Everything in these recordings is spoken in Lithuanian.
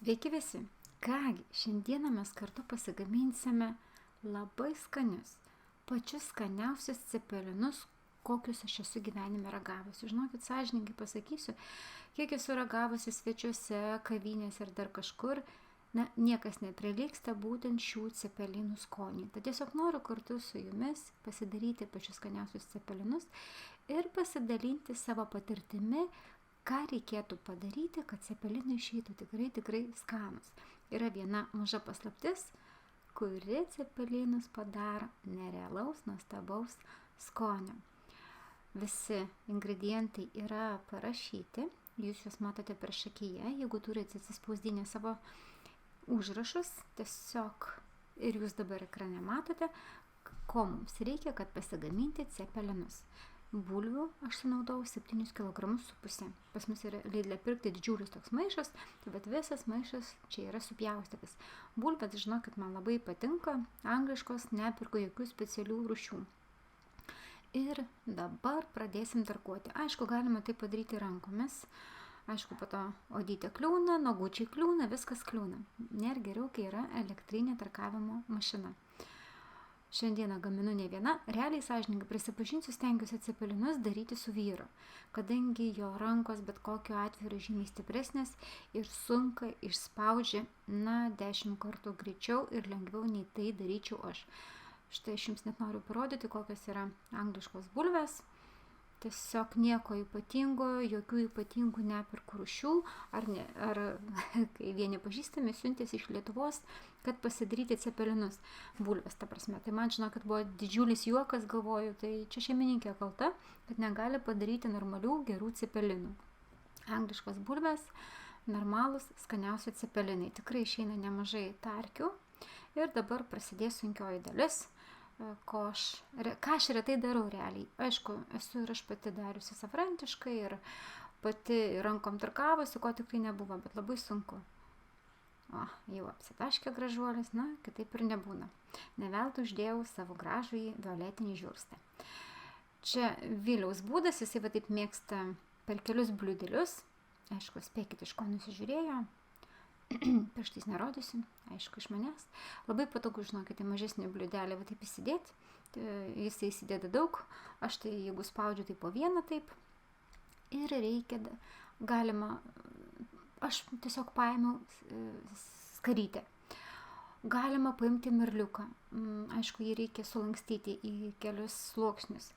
Sveiki visi. Kągi, šiandieną mes kartu pasigaminsime labai skanius, pačius skaniausius cepelinus, kokius aš esu gyvenime ragavusi. Žinokit, sąžininkai pasakysiu, kiek esu ragavusi svečiuose, kavinėse ir dar kažkur, niekas neprilygsta būtent šių cepelinų skonį. Tad tiesiog noriu kartu su jumis pasidaryti pačius skaniausius cepelinus ir pasidalinti savo patirtimi, ką reikėtų padaryti, kad cepelinai išeitų tikrai skanus. Yra viena maža paslaptis, kuri cepelinus padaro nerealaus, nuostabaus skonio. Visi ingredientai yra parašyti, jūs juos matote priešakyje, jeigu turite atsispausdinę savo užrašus, tiesiog ir jūs dabar ekrane matote, ko mums reikia, kad pasigaminti cepelinus. Bulvių aš sunaudojau 7,5 kg. Pas mus yra Lidle pirkti didžiulis toks maišas, bet visas maišas čia yra supjaustytas. Bulvės, žinokit, man labai patinka, angliškos, nepirku jokių specialių rūšių. Ir dabar pradėsim tarkuoti. Aišku, galima tai padaryti rankomis. Aišku, po to odytė kliūna, nogučiai kliūna, viskas kliūna. Ir geriau, kai yra elektrinė tarkavimo mašina. Šiandieną gaminu ne viena, realiai sąžininkai prisipažinsiu, stengiuosi cepelinus daryti su vyru, kadangi jo rankos bet kokiu atveju yra žymiai stipresnės ir sunka išspaudžia 10 kartų greičiau ir lengviau nei tai daryčiau aš. Štai aš jums net noriu parodyti, kokios yra angliškos bulvės. Tiesiog nieko ypatingo, jokių ypatingų nepirkų rūšių, ar kai vieni pažįstami siuntėsi iš Lietuvos, kad pasidaryti cepelinus. Bulvės, ta prasme. Tai man, žinokit, buvo didžiulis juokas, galvoju, tai čia šeimininkė kalta, kad negali padaryti normalių gerų cepelinų. Angliškos bulvės, normalūs, skaniausi cepelinai. Tikrai išeina nemažai tarkių. Ir dabar prasidės sunkioji dalis. Ką aš retai darau realiai. Aišku, esu ir aš pati dariusi savarankiškai ir pati rankom tarkavusi, ko tikrai nebuvo, bet labai sunku. Jau apsitaškė gražuolis, kitaip ir nebūna. Neveltui uždėjau savo gražųjį violetinį žiurstą. Čia Viliaus būdas, jisai taip mėgsta per kelius bliūdelius. Aišku, spėkit, iš ko nusižiūrėjo. Pirštais nerodysiu, aišku, iš manęs. Labai patogu, žinokite, mažesnį bliūdelį taip įsidėti. Jisai įsideda daug. Aš tai, jeigu spaudžiu, tai po vieną taip. Ir reikia, galima, aš tiesiog paėmiau skarytę. Galima paimti mirliuką. Aišku, jį reikia sulankstyti į kelius sluoksnius,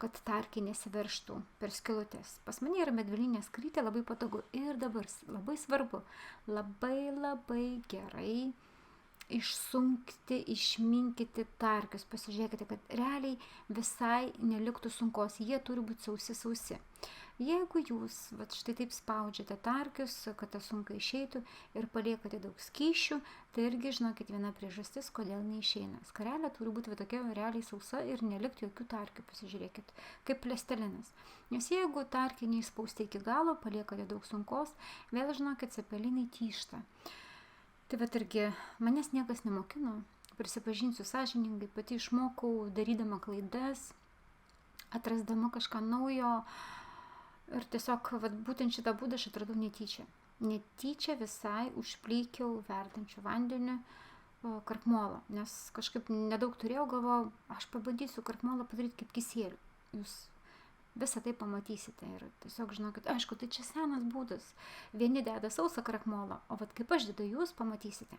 kad tarkiai nesiverštų per skylutes. Pas mane yra medvilninė skrytė, labai patogu. Ir dabar labai svarbu, labai gerai išsunkti, išminkyti tarkius. Pasižiūrėkite, kad realiai visai neliktų sunkos. Jie turi būti sausi. Jeigu jūs štai taip spaudžiate tarkius, kad ta sunka išeitų ir paliekate daug skysčių, tai irgi, žinokit, viena priežastis, kodėl neišeina. Skarelė turi būti tokia realiai sausa ir nelikti jokių tarkių, pasižiūrėkit, kaip plėstelinas. Nes jeigu tarkiai neišspausti iki galo, paliekate daug sunkos, vėl, žinokit, cepelinai tyšta. Tai irgi manęs niekas nemokino, prisipažinsiu sąžiningai, pati išmokau darydama klaidas, atrasdama kažką naujo. Ir tiesiog būtent šitą būdą aš atradau netyčia. Netyčia visai užplykiau verdančiu vandeniu krakmolą, nes kažkaip nedaug turėjau, galvojau, aš pabandysiu krakmolą padaryti kaip kisielių. Jūs visą tai pamatysite ir tiesiog žinokit, aišku, tai čia senas būdas. Vieni deda sausą krakmolą, o kaip aš dedu, jūs pamatysite.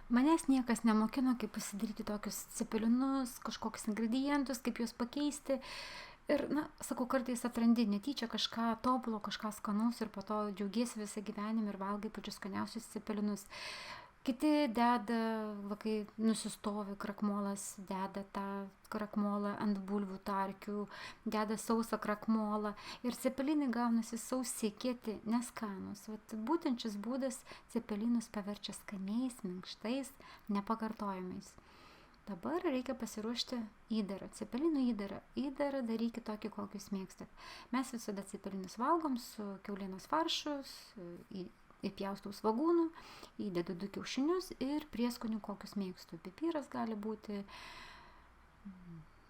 Manęs niekas nemokino, kaip pasidaryti tokius cepelinus, kažkokius ingredientus, kaip juos pakeisti. Ir, sakau, kartais atrandi netyčia kažką tobulo, kažką skanaus ir po to džiaugiesi visą gyvenimą ir valgai pačius skaniausius cepelinus. Kiti deda, kai nusistovi krakmolas, deda tą krakmolą ant bulvių tarkių, deda sausą krakmolą ir cepelinai gaunasi sausi, kieti, neskanus. Būtent šis būdas cepelinus paverčia skaniais, minkštais, nepakartojamais. Dabar reikia pasiruošti įdarą, cepelinų įdarą. Įdarą darykit tokį, kokius mėgstat. Mes visada cepelinus valgom su kiaulienos faršu, įpjaustau svagūnų, įdedu 2 kiaušinius ir prieskonių, kokius mėgstu. Pipiras gali būti,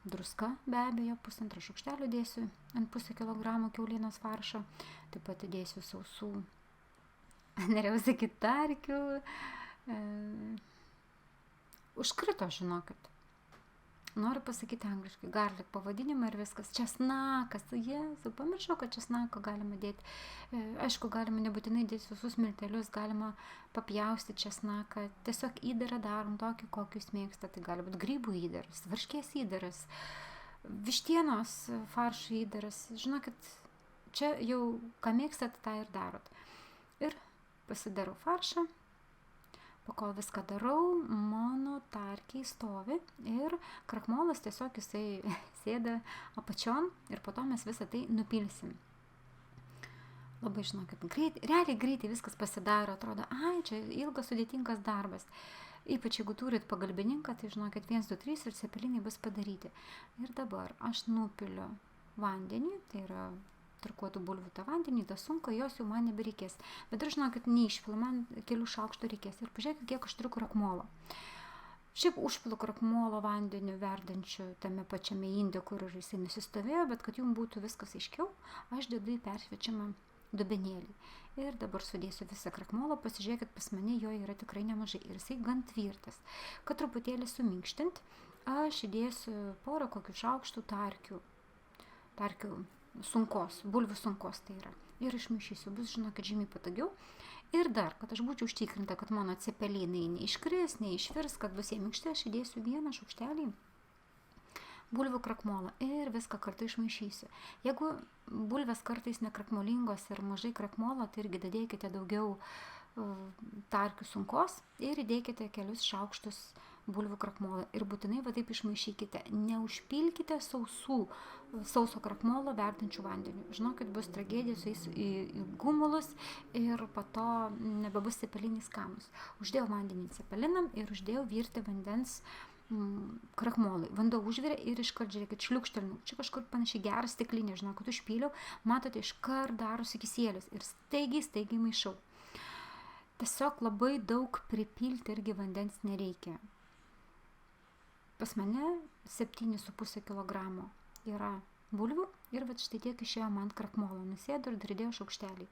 druska be abejo, 1,5 šaukštelio dėsiu ant 0,5 kilogramo kiaulienos faršo. Taip pat dėsiu sausų Norėjau sakyti tarkių. Užkrito, žinokit. Noriu pasakyti angliškai, garlic pavadinimą ir viskas. Česnakas, Jėzau, pamiršau, kad česnako galima dėti. Aišku, galima nebūtinai dėti visus miltelius, galima papjausti česnaką. Tiesiog įdarą darom tokį, kokį jūs mėgstate. Tai gali būti grybų įdaras, varškės įdaras, vištienos faršų įdaras. Žinokit, čia jau ką mėgstate, tą ir darot. Ir pasidarau faršą. Po kol viską darau, mano tarkiai stovi ir krakmolas tiesiog jisai sėda apačion ir po to mes visą tai nupilsim. Labai, žinokit, realiai greitai viskas pasidaro, atrodo, čia ilgas sudėtingas darbas. Ypač jeigu turit pagalbininką, tai žinokit, 1, 2, 3 ir cepelinai bus padaryti. Ir dabar aš nupiliu vandenį, tai yra tarkuotų bulvių tą vandenį, tą sunką, jos jau man nebereikės. Bet ir žinokit, neišpilu, man kelių šaukštų reikės. Ir pažiūrėkit, kiek aš turiu krakmolo. Šiaip užpilu krakmolo vandeniu verdančiu tame pačiame inde, kur jisai nusistovėjo, bet kad jums būtų viskas aiškiau, aš dedu į persviečiamą dubenėlį. Ir dabar sudėsiu visą krakmolą, pasižiūrėkit, pas mane jo yra tikrai nemažai. Ir jisai gan tvirtas. Kad truputėlį suminkštint, aš įdėsiu porą kokių šaukštų tarkių sunkos, bulvių sunkos tai yra. Ir išmaišysiu, bus, žinokit, žymiai patogiau. Ir dar, kad aš būčiau užtikrinta, kad mano cepelinai neiškris, neišvirs, kad bus jie minkšti, aš įdėsiu 1 šaukštelį bulvių krakmolą ir viską kartu išmaišysiu. Jeigu bulvės kartais nekrakmolingos ir mažai krakmolo, tai irgi dadėkite daugiau tarkių sunkos ir įdėkite kelius šaukštus bulvių krakmolą ir būtinai va taip išmaišykite. Neužpilkite sauso krakmolo verdančių vandeniu. Žinokit, bus tragedija su jais į gumulus ir po to nebebus cepelinai skanūs. Uždėjau vandenį cepelinam ir uždėjau virti vandens krakmolui. Vanduo užvirė ir iškart, žiūrėkit, šliukštelinu. Čia kažkur panašiai geras stiklinė, žinokit, užpyliau. Matote, iškart darosi kisielius ir staigiai maišau. Tiesiog labai daug pripilti irgi vandens nereikia. Pas mane 7,5 kg yra bulvių ir vat štai tiek išėjo man krakmolo. Nusėdu ir dridėjau šaukštelį.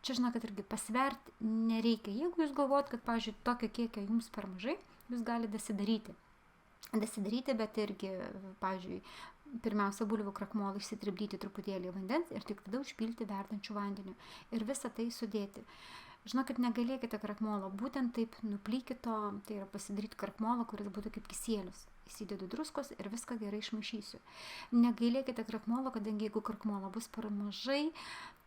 Čia, žinokit, irgi pasverti nereikia. Jeigu jūs galvojat, kad, pavyzdžiui, tokio kiekio jums per mažai, jūs galite dasidaryti, bet irgi, pavyzdžiui, pirmiausia bulvių krakmolą išsitribdyti truputėlį vandens ir tik tada užpilti verdančių vandeniu ir visą tai sudėti. Žinokit, negalėkite krakmolo, būtent taip nuplykito, tai yra pasidaryti krakmolo, kuris būtų kaip kisielius. Įsidedu druskos ir viską gerai išmaišysiu. Negailėkite krakmolo, kadangi jeigu krakmolo bus per mažai,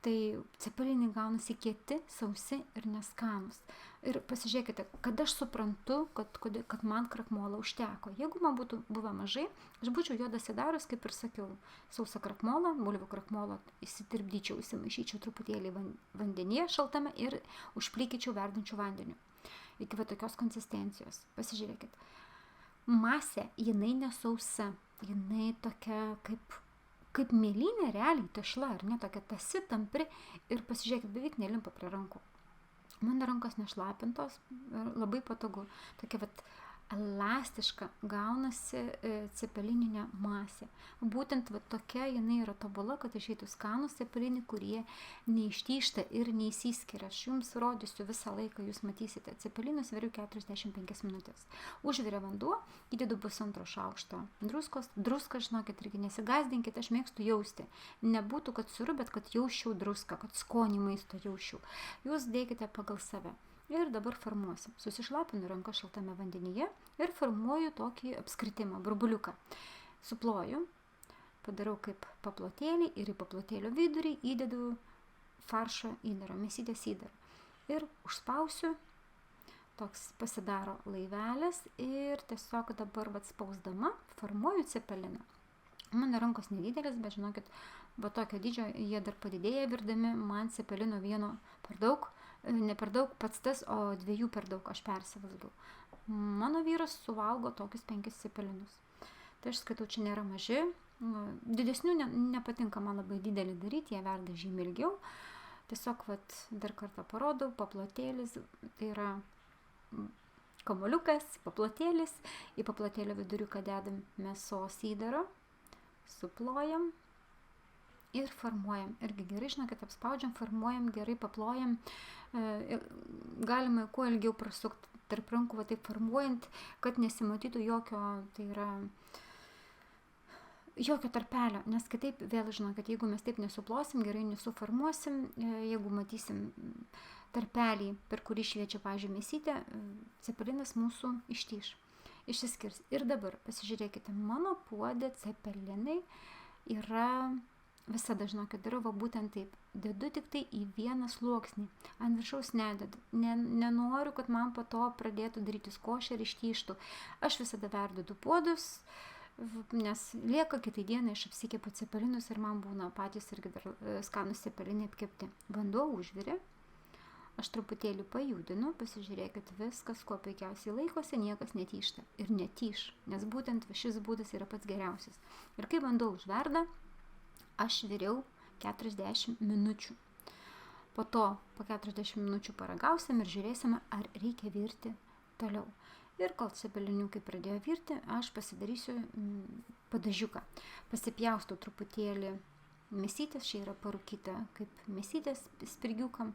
tai cepelinai gaunasi kieti, sausi ir neskanūs. Ir pasižiūrėkite, kad aš suprantu, kad man krakmolo užteko. Jeigu man būtų buvę mažai, aš būčiau jo dasidarius, kaip ir sakiau, sausą krakmolą, bulvių krakmolą įsitirpdyčiau, įsimaišyčiau truputėlį vandenyje šaltame ir užplykyčiau verdančių vandeniu. Iki va tokios konsistencijos. Pasižiūrėkit. Masė, jinai nesausa, jinai tokia kaip mėlynė, realiai tešla, ar ne, tokia tasi, tampri ir pasižiūrėkit, beveik nelimpa prie rankų. Mano rankos nešlapintos, labai patogu, tokia vat elastiška gaunasi cepelininė masė. Būtent va tokia jinai yra tobula, kad išeitų skanūs cepelinai, kurie neištyšta ir neįsiskiria. Aš jums rodysiu visą laiką, jūs matysite. Cepelinus veriu 45 minutės. Užvirė vanduo, įdedu 1,5 šaukšto druskos. Druską, žinokit, irgi nesigazdinkit, aš mėgstu jausti. Nebūtų, kad sūru, bet kad jausčiau druską, kad skonį maisto jausčiau. Jūs dėkite pagal save. Ir dabar formuosim. Susišlapinu ranką šaltame vandenyje ir formuoju tokį apskritimą, burbuliuką. Suploju, padarau kaip paplotėlį ir į paplotėlio vidurį įdedu faršo įdarą, mėsytės įdarą. Ir užspausiu, toks pasidaro laivelis ir tiesiog dabar spausdama formuoju cepeliną. Mano rankos nedidelis, bet žinokit, va tokio dydžio jie dar padidėja virdami, man cepelino vieno per daug, ne per daug pats tas, o 2 per daug, aš persivalgiau. Mano vyras suvalgo tokius 5 cepelinus. Tai aš skaitau, čia nėra maži, didesnių nepatinka man labai didelį daryti, jie verda žymiai ilgiau. Tiesiog dar kartą parodau, paplotėlis, tai yra kamuoliukas, paplotėlis, į paplotėlio viduriuką dedam mėsos įdarą, suplojam ir formuojam. Irgi gerai, žinokit, apspaudžiam, formuojam, gerai paplojam. Galima kuo ilgiau prasukti tarp rankų, va taip formuojant, kad nesimatytų jokio tarpelio, nes kitaip vėl žinokit, jeigu mes taip nesuplosim, gerai nesuformuosim, jeigu matysim tarpelį, per kurį šviečia, pavyzdžiui, mėsytė, cepelinas mūsų išsiskirs. Ir dabar pasižiūrėkite, mano puode cepelinai yra visada, žinokit, darau va būtent taip. Dedu tik tai į vieną sluoksnį. Ant viršaus nededu. Nenoriu, kad man po to pradėtų darytis košė ir ištyštų. Aš visada verdu puodus, nes lieka kitai dienai, aš apsikepu cepelinus ir man būna patys irgi dar skanus cepelinai apkepti. Vanduo užvirė. Aš truputėlį pajudinu, pasižiūrėkit, viskas, kuo puikiausiai laikosi, niekas netyšta. Ir netyš, nes būtent šis būdas yra pats geriausias. Ir kai vanduo užverda, aš viriau 40 minučių. Po to, po 40 minučių paragausim ir žiūrėsime, ar reikia virti toliau. Ir kol cepeliniukai pradėjo virti, aš pasidarysiu padažiuką. Pasipjaustau truputėlį mėsytės, čia yra parūkyta kaip mėsytės spirgiukam.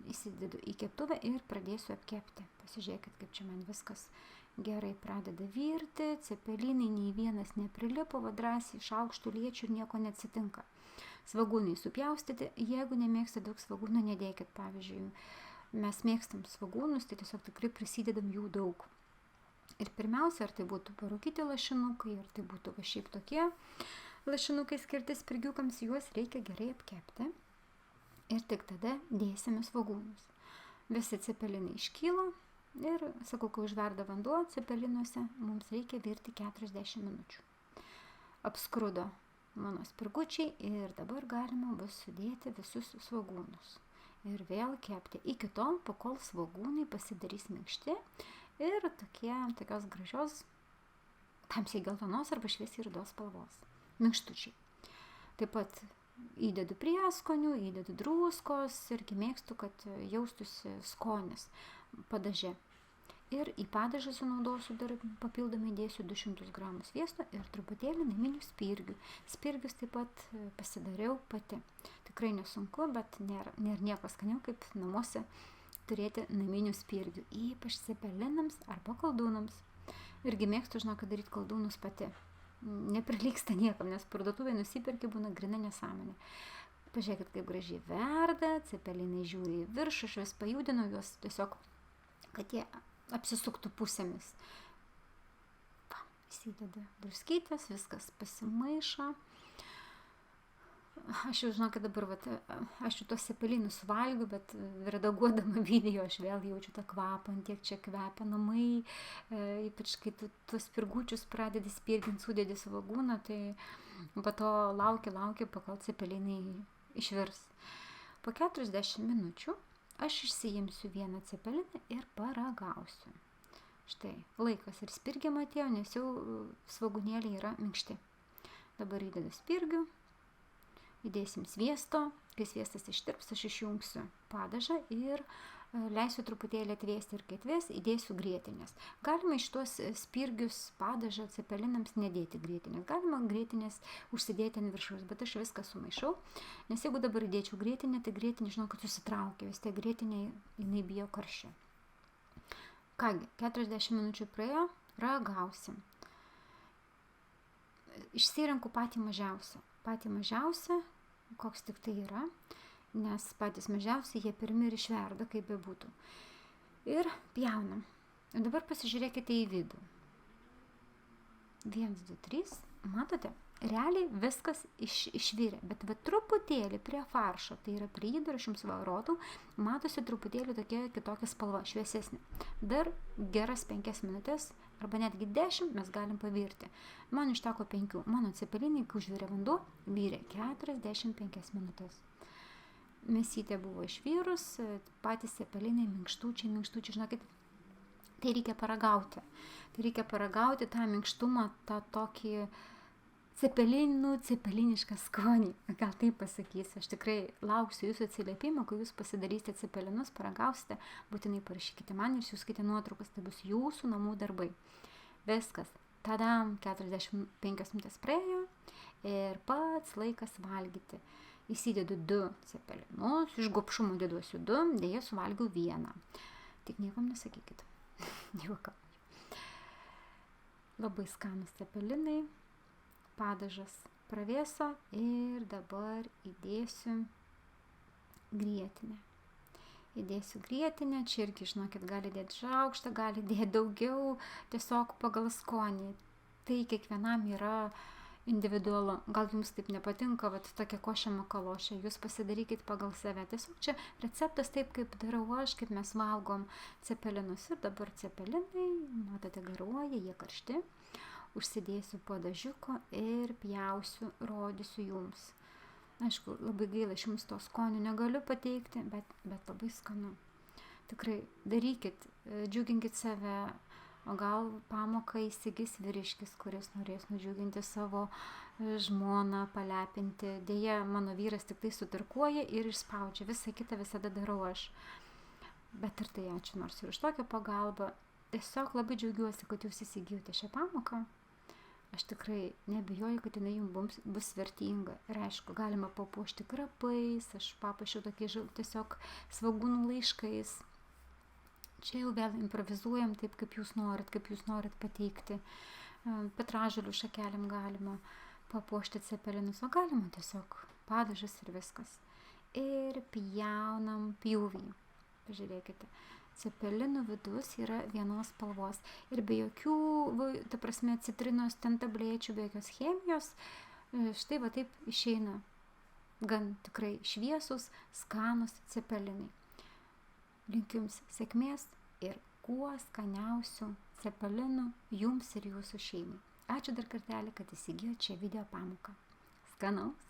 Įsidedu į keptuvę ir pradėsiu apkepti. Pasižiūrėkit, kaip čia man viskas gerai pradeda virti, cepelinai nei vienas neprilipo, drąsiai šaukštų liečių ir nieko neatsitinka. Svagūnai supjaustyti, jeigu nemėgstate daug svagūnų, nedėkit. Pavyzdžiui, mes mėgstam svagūnus, tai tiesiog tikrai prisidedam jų daug. Ir pirmiausia, ar tai būtų parūkyti lašinukai, ar tai būtų šiaip tokie lašinukai skirti spirgiukams, juos reikia gerai apkepti. Ir tik tada dėsime svagūnus. Visi cepelinai iškyla ir, sakau, kai užverda vanduo cepelinuose, mums reikia virti 40 minučių. Apskrudo mano spirgučiai ir dabar galima bus sudėti visus svagūnus. Ir vėl kepti iki tol, pakol svagūnai pasidarys minkšti ir tokios gražios tamsiai geltonos arba šviesiai rudos spalvos. Minkštučiai. Taip pat įdedu prieskonių, įdedu druskos irgi mėgstu, kad jaustųsi skonis padaže. Ir į padažą sunaudosiu dar papildomai dėsiu 200 gramų sviesto ir truputėlį naminių spirgių. Spirgius taip pat pasidariau pati. Tikrai nesunku, bet nėra nieko skaniau, kaip namuose turėti naminių spirgių, ypač cepelinams arba koldūnams. Irgi mėgstu, žinok, daryti koldūnus pati. Neprilygsta niekam, nes parduotuvėje nusipirki, būna grina nesąmonė. Pažiūrėkit, kaip gražiai verda, cepelinai žiūri į viršų, aš vis pajudinu juos tiesiog, kad jie apsisuktų pusėmis. Įsideda druskytės, viskas pasimaišo. Aš jau žinau, kad dabar aš jau tos cepelinus valgiu, bet redaguodama video aš vėl jaučiu tą kvapą, tiek čia kvepia namai, ypač kai tu tuos spirgučius pradedi spirginti, sudėdi svagūną, tai po to lauki, pakol cepelinai išvirs. Po 40 minučių aš išsiimsiu vieną cepeliną ir paragausiu. Štai, laikas ir spirgiam atėjo, nes jau svagūnėliai yra minkšti. Dabar įdedu spirgių. Įdėsim sviesto, kai sviestas ištirps, aš išjungsiu padažą ir leisiu truputėlį atvėsti ir kai atvės, įdėsiu grietinės. Galima iš tuos spirgius padažą cepelinams nedėti grietinės. Galima grietinės užsidėti ant viršaus, bet aš viską sumaišau, nes jeigu dabar įdėčiau grietinę, tai grietinė, žinau, kad susitraukia, vis tiek grietinė, jinai bijo karščio. Kągi, 40 minučių praėjo, ragausim. Išsirenku patį mažiausią, koks tik tai yra, nes patys mažiausiai jie pirmi ir išverda, kaip bebūtų. Ir pjaunam. Ir dabar pasižiūrėkite į vidų. 1, 2, 3, matote, realiai viskas išvirė, bet truputėlį prie faršo, tai yra prie įdaro, aš jums rodau, matosi truputėlį tokia kitokia spalva, šviesesnė. Dar geras 5 minutės, arba netgi 10 mes galim pavirti. Man užteko 5. Mano cepelinai, kai užvirė vanduo, virė 45 minutės. Mėsytė buvo išvyrus, patys cepelinai minkštučiai, žinokit, tai reikia paragauti. Tai reikia paragauti tą minkštumą, tą tokį cepelinišką skonį. Gal taip pasakysiu. Aš tikrai lauksiu jūsų atsiliepimo, kai jūs pasidarysite cepelinus, paragausite, būtinai parašykite man ir siųskite nuotraukas, tai bus jūsų namų darbai. Viskas. Tadam, 45 minutės praėjo, Ir pats laikas valgyti. Įsidedu 2 cepelinus, iš gobšumo deduosiu 2, dėja suvalgiau 1. Tik niekam nesakykit. Juokauju. Labai skanus cepelinai, padažas pravėso ir dabar įdėsiu grietinę. Čia irgi, žinokit, gali dėti šaukštą, gali dėti daugiau, tiesiog pagal skonį. Tai kiekvienam yra individualu. Gal jums taip nepatinka, vat tokia košė makalošė, jūs pasidarykit pagal save. Tiesiog čia receptas taip, kaip darau aš, kaip mes valgom cepelinus. Ir dabar cepelinai, matote, garuoja, jie karšti. Užsidėsiu padažiuko ir pjausiu, rodysiu jums. Aišku, labai gaila, aš jums to skonio negaliu pateikti, bet labai skanu. Tikrai darykit, džiuginkit save, o gal pamoką įsigys vyriškis, kuris norės nudžiuginti savo žmoną, palepinti. Deja, mano vyras tik tai sutarkuoja ir išspaudžia, visą kitą visada darau aš. Bet ir tai ačiū nors ir už tokią pagalbą. Tiesiog labai džiaugiuosi, kad jūs įsigijote šią pamoką. Aš tikrai nebijoju, kad jinai jums bus vertinga. Ir aišku, galima papuošti krapais, aš papuošiau tokiais tiesiog svogūnų laiškais. Čia jau vėl improvizuojam taip, kaip jūs norit pateikti. Petražolių šakelėm galima papuošti cepelinus, o galima tiesiog padažas ir viskas. Ir pjaunam pjūvį. Pažiūrėkite. Cepelinų vidus yra vienos spalvos ir be jokių, ta prasme, citrinos, ten tablečių, be jokios chemijos, štai va taip išeina gan tikrai šviesus, skanus cepelinai. Linkiu jums sėkmės ir kuo skaniausių cepelinų jums ir jūsų šeimai. Ačiū dar kartelį, kad įsigijot šią video pamoką. Skanaus!